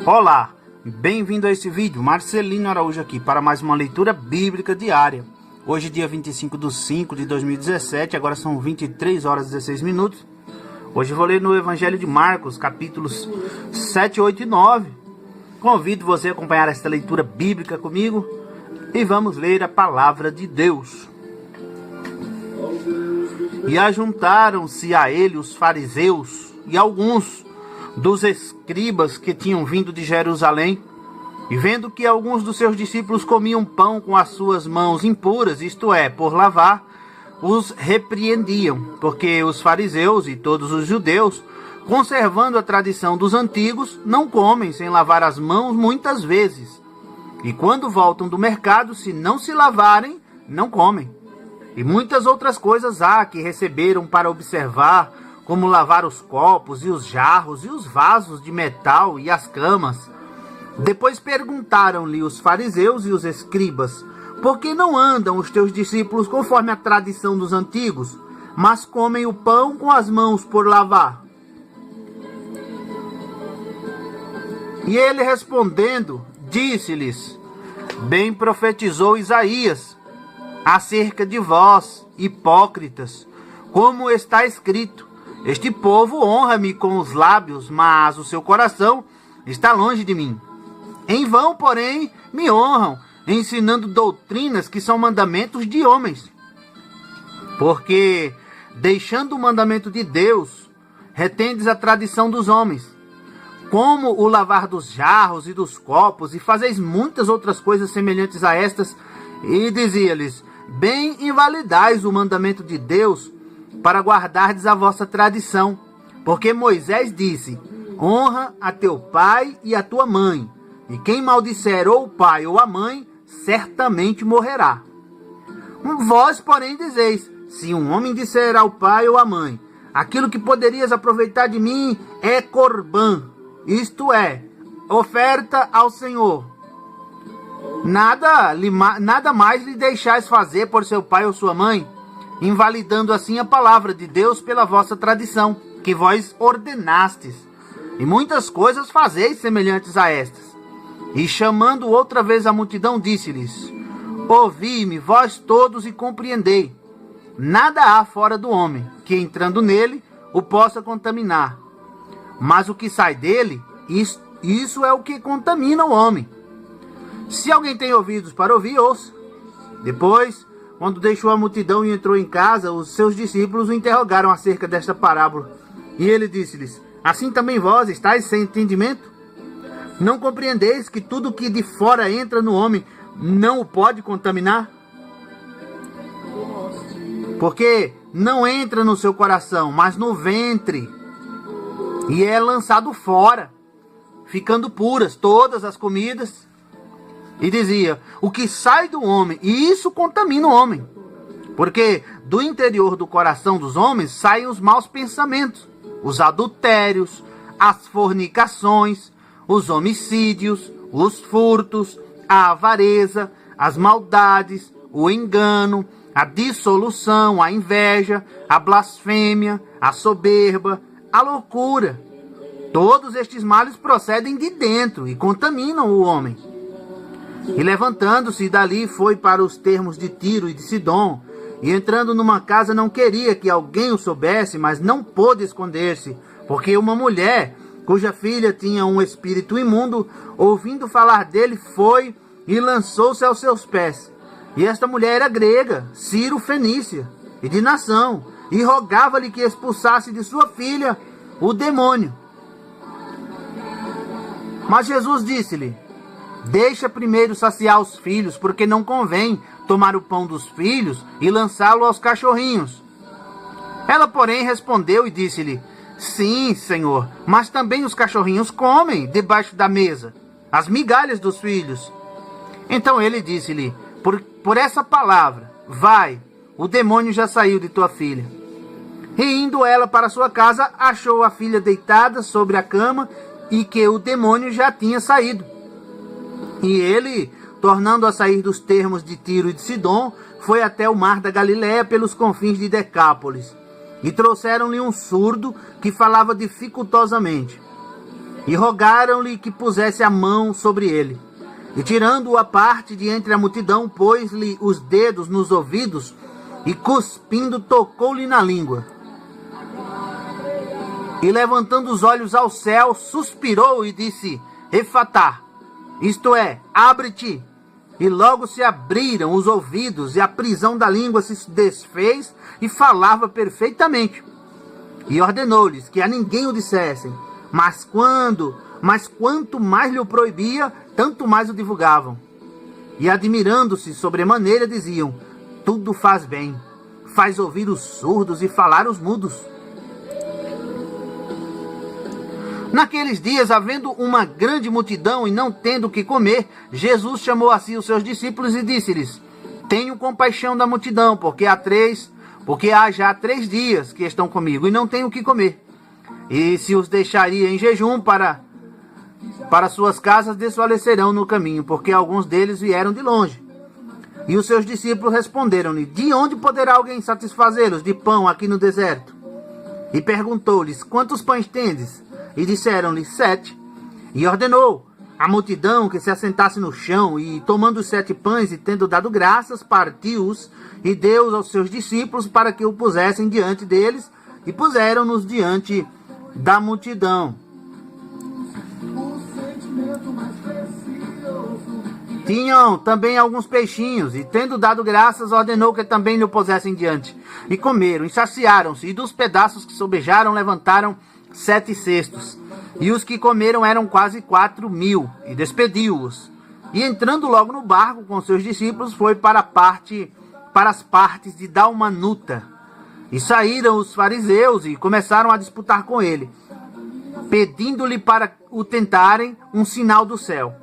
Olá, bem-vindo a esse vídeo. Marcelino Araújo aqui para mais uma leitura bíblica diária. Hoje dia 25/5/2017, agora são 23 horas e 16 minutos. Hoje vou ler no Evangelho de Marcos, capítulos 7, 8 e 9. Convido você a acompanhar esta leitura bíblica comigo e vamos ler a palavra de Deus. E ajuntaram-se a ele os fariseus e alguns dos escribas que tinham vindo de Jerusalém, e vendo que alguns dos seus discípulos comiam pão com as suas mãos impuras, isto é, por lavar, os repreendiam, porque os fariseus e todos os judeus, conservando a tradição dos antigos, não comem sem lavar as mãos muitas vezes, e quando voltam do mercado, se não se lavarem, não comem. E muitas outras coisas há que receberam para observar, como lavar os copos e os jarros e os vasos de metal e as camas. Depois perguntaram-lhe os fariseus e os escribas: por que não andam os teus discípulos conforme a tradição dos antigos, mas comem o pão com as mãos por lavar? E ele respondendo, disse-lhes: bem profetizou Isaías acerca de vós, hipócritas, como está escrito: este povo honra-me com os lábios, mas o seu coração está longe de mim. Em vão, porém, me honram, ensinando doutrinas que são mandamentos de homens. Porque, deixando o mandamento de Deus, retendes a tradição dos homens, como o lavar dos jarros e dos copos, e fazeis muitas outras coisas semelhantes a estas. E dizia-lhes: bem invalidais o mandamento de Deus, para guardardes a vossa tradição. Porque Moisés disse: honra a teu pai e a tua mãe, e quem maldisser ou o pai ou a mãe, certamente morrerá. Vós, porém, dizeis: se um homem disser ao pai ou à mãe: aquilo que poderias aproveitar de mim é corbã, isto é, oferta ao Senhor, nada mais lhe deixais fazer por seu pai ou sua mãe, invalidando assim a palavra de Deus pela vossa tradição, que vós ordenastes. E muitas coisas fazeis semelhantes a estas. E chamando outra vez a multidão, disse-lhes: ouvi-me, vós todos, e compreendei. Nada há fora do homem, que entrando nele, o possa contaminar. Mas o que sai dele, isso é o que contamina o homem. Se alguém tem ouvidos para ouvir, ouça. Depois, quando deixou a multidão e entrou em casa, os seus discípulos o interrogaram acerca desta parábola. E ele disse-lhes: assim também vós estáis sem entendimento? Não compreendeis que tudo que de fora entra no homem não o pode contaminar? Porque não entra no seu coração, mas no ventre, e é lançado fora, ficando puras todas as comidas. E dizia: o que sai do homem, e isso contamina o homem. Porque do interior do coração dos homens saem os maus pensamentos, os adultérios, as fornicações, os homicídios, os furtos, a avareza, as maldades, o engano, a dissolução, a inveja, a blasfêmia, a soberba, a loucura. Todos estes males procedem de dentro e contaminam o homem. E levantando-se dali, foi para os termos de Tiro e de Sidom, e entrando numa casa não queria que alguém o soubesse, mas não pôde esconder-se, porque uma mulher, cuja filha tinha um espírito imundo, ouvindo falar dele, foi e lançou-se aos seus pés. E esta mulher era grega, Ciro-fenícia, e de nação, e rogava-lhe que expulsasse de sua filha o demônio. Mas Jesus disse-lhe: deixa primeiro saciar os filhos, porque não convém tomar o pão dos filhos e lançá-lo aos cachorrinhos. Ela, porém, respondeu e disse-lhe: sim, Senhor, mas também os cachorrinhos comem debaixo da mesa as migalhas dos filhos. Então ele disse-lhe: por essa palavra, vai, o demônio já saiu de tua filha. E indo ela para sua casa, achou a filha deitada sobre a cama, e que o demônio já tinha saído. E ele, tornando a sair dos termos de Tiro e de Sidom, foi até o mar da Galileia pelos confins de Decápolis. E trouxeram-lhe um surdo que falava dificultosamente. e rogaram-lhe que pusesse a mão sobre ele. E tirando-o à parte de entre a multidão, pôs-lhe os dedos nos ouvidos e, cuspindo, tocou-lhe na língua. E levantando os olhos ao céu, suspirou e disse: Efatá, isto é, abre-te. E logo se abriram os ouvidos, e a prisão da língua se desfez, e falava perfeitamente. E ordenou-lhes que a ninguém o dissessem, mas quanto mais lhe o proibia, tanto mais o divulgavam. E admirando-se sobremaneira, diziam: tudo faz bem, faz ouvir os surdos e falar os mudos. Naqueles dias, havendo uma grande multidão e não tendo o que comer, Jesus chamou a si os seus discípulos e disse-lhes: tenho compaixão da multidão, porque há já 3 dias que estão comigo e não tenho o que comer. E se os deixaria em jejum para suas casas, desfalecerão no caminho, porque alguns deles vieram de longe. E os seus discípulos responderam-lhe: de onde poderá alguém satisfazê-los de pão aqui no deserto? E perguntou-lhes: quantos pães tendes? E disseram-lhe: 7. E ordenou a multidão que se assentasse no chão, e tomando os 7 pães e tendo dado graças, partiu-os e deu-os aos seus discípulos para que o pusessem diante deles, e puseram-nos diante da multidão. Tinham também alguns peixinhos, e tendo dado graças, ordenou que também lhe o pusessem diante. E comeram, e saciaram-se, e dos pedaços que sobejaram levantaram 7 cestos. E os que comeram eram quase 4.000, e despediu-os. E entrando logo no barco com seus discípulos, foi para as partes de Dalmanuta. E saíram os fariseus e começaram a disputar com ele, pedindo-lhe para o tentarem um sinal do céu.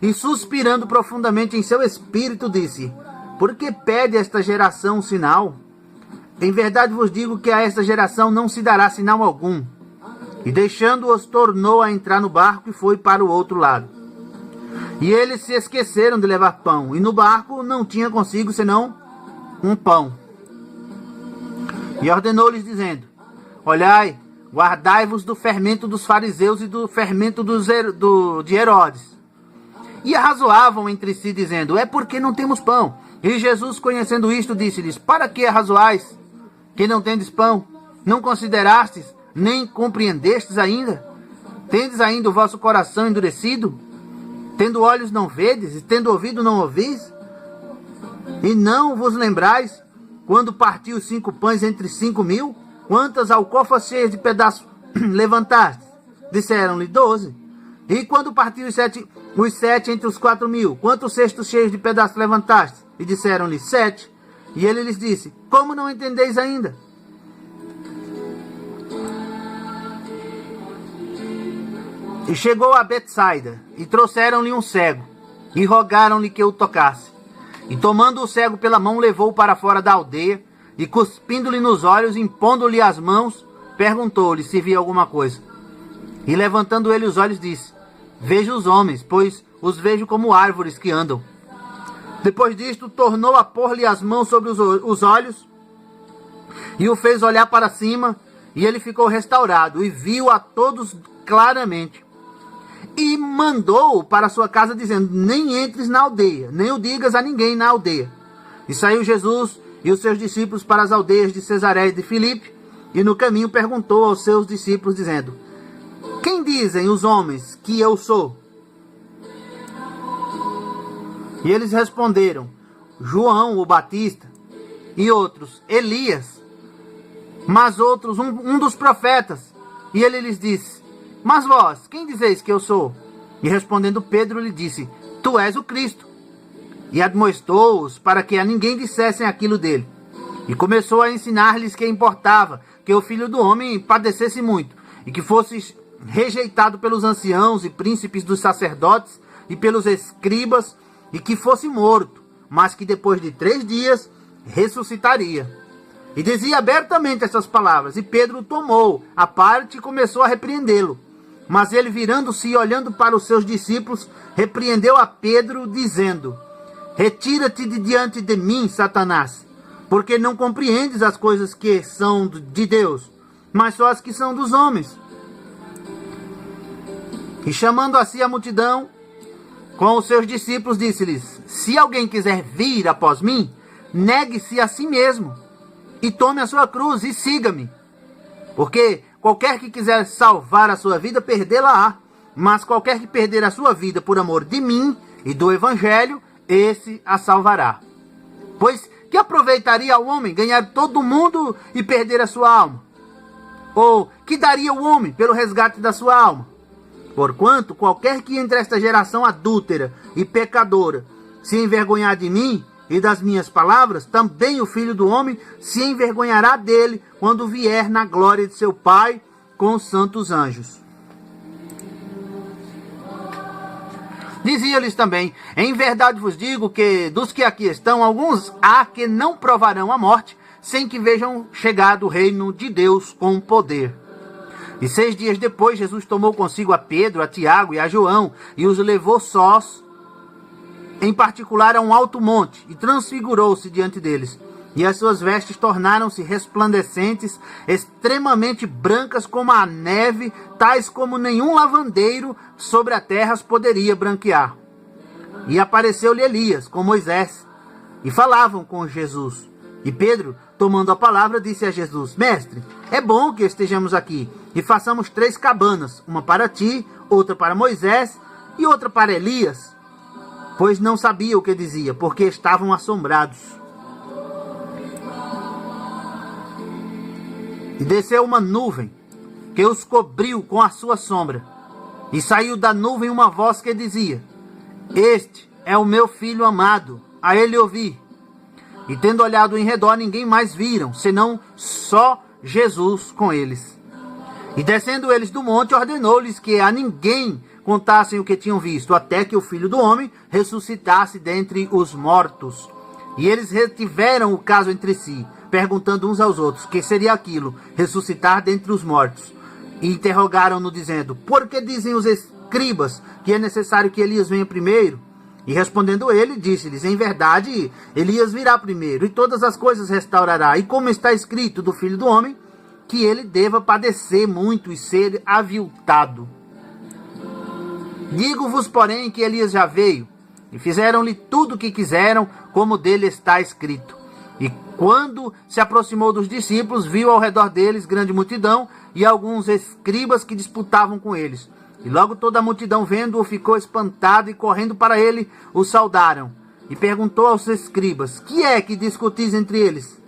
E suspirando profundamente em seu espírito, disse: por que pede esta geração um sinal? Em verdade vos digo que a esta geração não se dará sinal algum. E deixando-os, tornou a entrar no barco e foi para o outro lado. E eles se esqueceram de levar pão, e no barco não tinha consigo senão um pão. E ordenou-lhes, dizendo: olhai, guardai-vos do fermento dos fariseus e do fermento de Herodes. E arrazoavam entre si, dizendo: é porque não temos pão. E Jesus, conhecendo isto, disse-lhes: para que arrazoais, que não tendes pão? Não considerastes, nem compreendestes ainda? Tendes ainda o vosso coração endurecido? Tendo olhos não vedes, e tendo ouvido não ouvis? E não vos lembrais, quando partiu os 5 pães entre 5.000? Quantas alcofas cheias de pedaços levantastes? Disseram-lhe: 12. E quando partiu os 7 entre os 4.000, quantos cestos cheios de pedaços levantastes? E disseram-lhe: 7. E ele lhes disse: como não entendeis ainda? E chegou a Betsaida, e trouxeram-lhe um cego, e rogaram-lhe que o tocasse. E tomando o cego pela mão, levou-o para fora da aldeia, e cuspindo-lhe nos olhos, impondo-lhe as mãos, perguntou-lhe se via alguma coisa. E levantando ele os olhos, disse: vejo os homens, pois os vejo como árvores que andam. Depois disto, tornou a pôr-lhe as mãos sobre os olhos, e o fez olhar para cima, e ele ficou restaurado, e viu a todos claramente. E mandou-o para sua casa, dizendo: nem entres na aldeia, nem o digas a ninguém na aldeia. E saiu Jesus e os seus discípulos para as aldeias de Cesareia de Filipe, e no caminho perguntou aos seus discípulos, dizendo: quem dizem os homens que eu sou? E eles responderam: João o Batista, e outros: Elias, mas outros: um dos profetas. E ele lhes disse: mas vós, quem dizeis que eu sou? E respondendo Pedro, lhe disse: tu és o Cristo. E admoestou-os para que a ninguém dissessem aquilo dele. E começou a ensinar-lhes que importava que o Filho do Homem padecesse muito, e que fosse rejeitado pelos anciãos e príncipes dos sacerdotes e pelos escribas, e que fosse morto, mas que depois de 3 dias ressuscitaria. E dizia abertamente essas palavras, e Pedro o tomou à parte e começou a repreendê-lo. Mas ele, virando-se e olhando para os seus discípulos, repreendeu a Pedro, dizendo: retira-te de diante de mim, Satanás, porque não compreendes as coisas que são de Deus, mas só as que são dos homens. E chamando a si a multidão, com os seus discípulos, disse-lhes: se alguém quiser vir após mim, negue-se a si mesmo, e tome a sua cruz e siga-me. Porque qualquer que quiser salvar a sua vida, perdê-la-á. Mas qualquer que perder a sua vida por amor de mim e do Evangelho, esse a salvará. Pois que aproveitaria ao homem ganhar todo o mundo e perder a sua alma? Ou que daria o homem pelo resgate da sua alma? Porquanto qualquer que entre esta geração adúltera e pecadora se envergonhar de mim e das minhas palavras, também o Filho do Homem se envergonhará dele quando vier na glória de seu Pai com os santos anjos. Dizia-lhes também: em verdade vos digo que dos que aqui estão, alguns há que não provarão a morte, sem que vejam chegado o reino de Deus com poder. E 6 dias depois, Jesus tomou consigo a Pedro, a Tiago e a João, e os levou sós, em particular a um alto monte, e transfigurou-se diante deles. E as suas vestes tornaram-se resplandecentes, extremamente brancas como a neve, tais como nenhum lavandeiro sobre a terra as poderia branquear. E apareceu-lhe Elias com Moisés, e falavam com Jesus. E Pedro, tomando a palavra, disse a Jesus: Mestre, é bom que estejamos aqui, e façamos 3 cabanas, uma para ti, outra para Moisés, e outra para Elias. Pois não sabia o que dizia, porque estavam assombrados. E desceu uma nuvem, que os cobriu com a sua sombra. E saiu da nuvem uma voz que dizia: Este é o meu filho amado, a ele ouvi. E tendo olhado em redor, ninguém mais viram, senão só Jesus com eles. E descendo eles do monte, ordenou-lhes que a ninguém contassem o que tinham visto, até que o Filho do Homem ressuscitasse dentre os mortos. E eles retiveram o caso entre si, perguntando uns aos outros: que seria aquilo, ressuscitar dentre os mortos? E interrogaram-no, dizendo: por que dizem os escribas que é necessário que Elias venha primeiro? E respondendo ele, disse-lhes: em verdade, Elias virá primeiro, e todas as coisas restaurará. E como está escrito do Filho do Homem, que ele deva padecer muito e ser aviltado. Digo-vos, porém, que Elias já veio, e fizeram-lhe tudo o que quiseram, como dele está escrito. E quando se aproximou dos discípulos, viu ao redor deles grande multidão, e alguns escribas que disputavam com eles. E logo toda a multidão, vendo-o, ficou espantada, e correndo para ele, o saudaram. E perguntou aos escribas: que é que discutis entre eles?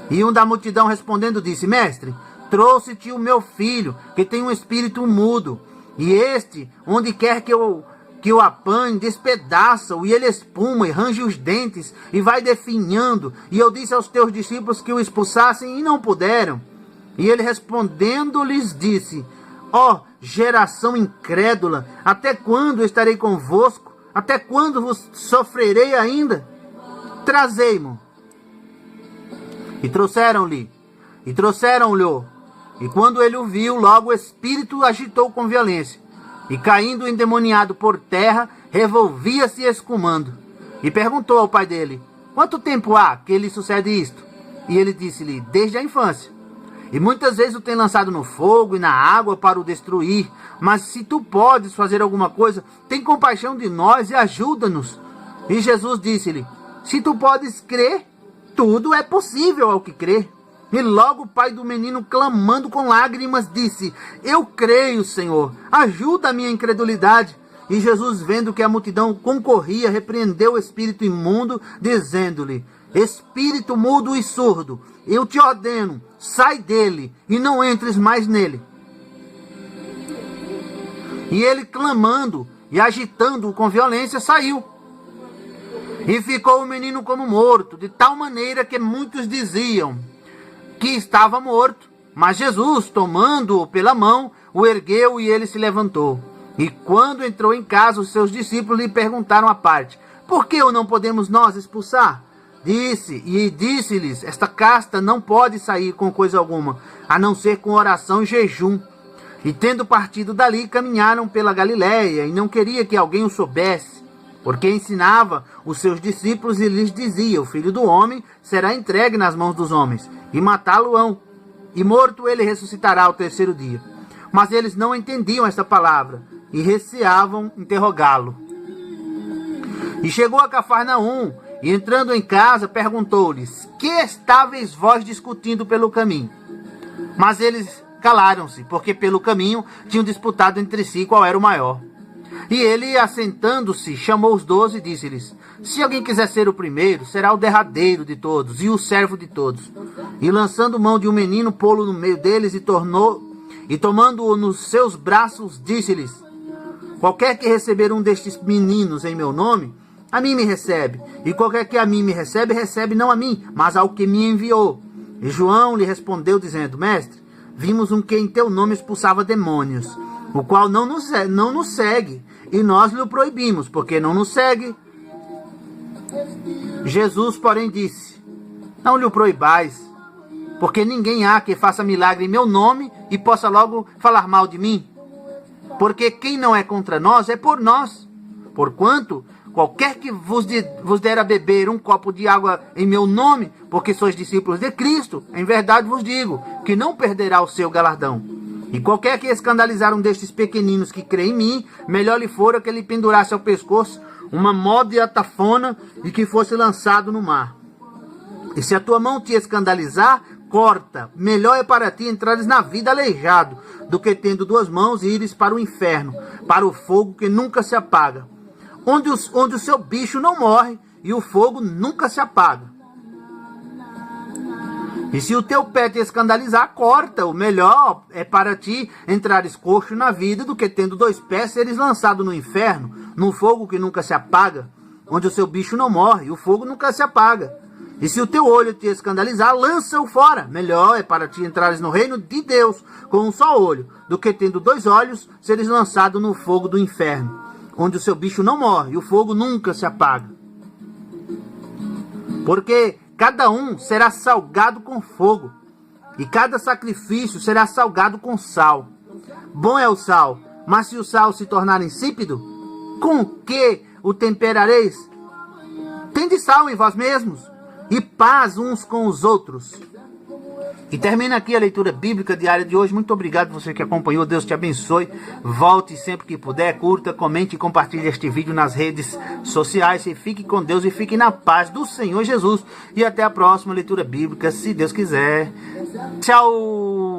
E um da multidão respondendo disse: Mestre, trouxe-te o meu filho, que tem um espírito mudo. E este, onde quer que o apanhe, despedaça-o, e ele espuma e range os dentes, e vai definhando. E eu disse aos teus discípulos que o expulsassem, e não puderam. E ele respondendo lhes disse: ó geração incrédula, até quando estarei convosco? Até quando vos sofrerei ainda? Trazei-mo. E trouxeram-lhe. E quando ele o viu, logo o espírito o agitou com violência. E caindo endemoniado por terra, revolvia-se escumando. E perguntou ao pai dele: quanto tempo há que lhe sucede isto? E ele disse-lhe: desde a infância. E muitas vezes o tem lançado no fogo e na água para o destruir. Mas se tu podes fazer alguma coisa, tem compaixão de nós e ajuda-nos. E Jesus disse-lhe: se tu podes crer, tudo é possível ao que crê. E logo o pai do menino, clamando com lágrimas, disse: eu creio, Senhor, ajuda a minha incredulidade. E Jesus, vendo que a multidão concorria, repreendeu o espírito imundo, dizendo-lhe: espírito mudo e surdo, eu te ordeno, sai dele e não entres mais nele. E ele, clamando e agitando-o com violência, saiu. E ficou o menino como morto, de tal maneira que muitos diziam que estava morto. Mas Jesus, tomando-o pela mão, o ergueu e ele se levantou. E quando entrou em casa, os seus discípulos lhe perguntaram à parte: por que o não podemos nós expulsar? Disse-lhes: esta casta não pode sair com coisa alguma, a não ser com oração e jejum. E tendo partido dali, caminharam pela Galiléia, e não queria que alguém o soubesse, porque ensinava os seus discípulos e lhes dizia: o Filho do Homem será entregue nas mãos dos homens, e matá-lo-ão, e morto ele ressuscitará ao terceiro dia. Mas eles não entendiam esta palavra, e receavam interrogá-lo. E chegou a Cafarnaum, e entrando em casa, perguntou-lhes: que estáveis vós discutindo pelo caminho? Mas eles calaram-se, porque pelo caminho tinham disputado entre si qual era o maior. E ele, assentando-se, chamou os 12 e disse-lhes: se alguém quiser ser o primeiro, será o derradeiro de todos e o servo de todos. E lançando mão de um menino, pô-lo no meio deles e tomando-o nos seus braços, disse-lhes: qualquer que receber um destes meninos em meu nome, a mim me recebe. E qualquer que a mim me recebe, recebe não a mim, mas ao que me enviou. E João lhe respondeu, dizendo: mestre, vimos um que em teu nome expulsava demônios, o qual não nos segue, e nós lhe o proibimos, porque não nos segue. Jesus, porém, disse: não lhe o proibais, porque ninguém há que faça milagre em meu nome e possa logo falar mal de mim. Porque quem não é contra nós é por nós. Porquanto qualquer que vos der a beber um copo de água em meu nome, porque sois discípulos de Cristo, em verdade vos digo, que não perderá o seu galardão. E qualquer que escandalizar um destes pequeninos que crê em mim, melhor lhe fora que ele pendurasse ao pescoço uma módia tafona e que fosse lançado no mar. E se a tua mão te escandalizar, corta. Melhor é para ti entrares na vida aleijado, do que tendo 2 mãos ires para o inferno, para o fogo que nunca se apaga, onde o seu bicho não morre e o fogo nunca se apaga. E se o teu pé te escandalizar, corta. O melhor é para ti entrares coxo na vida, do que tendo 2 pés seres lançado no inferno, no fogo que nunca se apaga, onde o seu bicho não morre e o fogo nunca se apaga. E se o teu olho te escandalizar, lança-o fora. Melhor é para ti entrares no reino de Deus com um só olho, do que tendo 2 olhos seres lançado no fogo do inferno, onde o seu bicho não morre e o fogo nunca se apaga. Porque cada um será salgado com fogo, e cada sacrifício será salgado com sal. Bom é o sal, mas se o sal se tornar insípido, com que o temperareis? Tende sal em vós mesmos, e paz uns com os outros. E termina aqui a leitura bíblica diária de hoje. Muito obrigado você que acompanhou. Deus te abençoe. Volte sempre que puder. Curta, comente e compartilhe este vídeo nas redes sociais. E fique com Deus e fique na paz do Senhor Jesus. E até a próxima leitura bíblica, se Deus quiser. Tchau!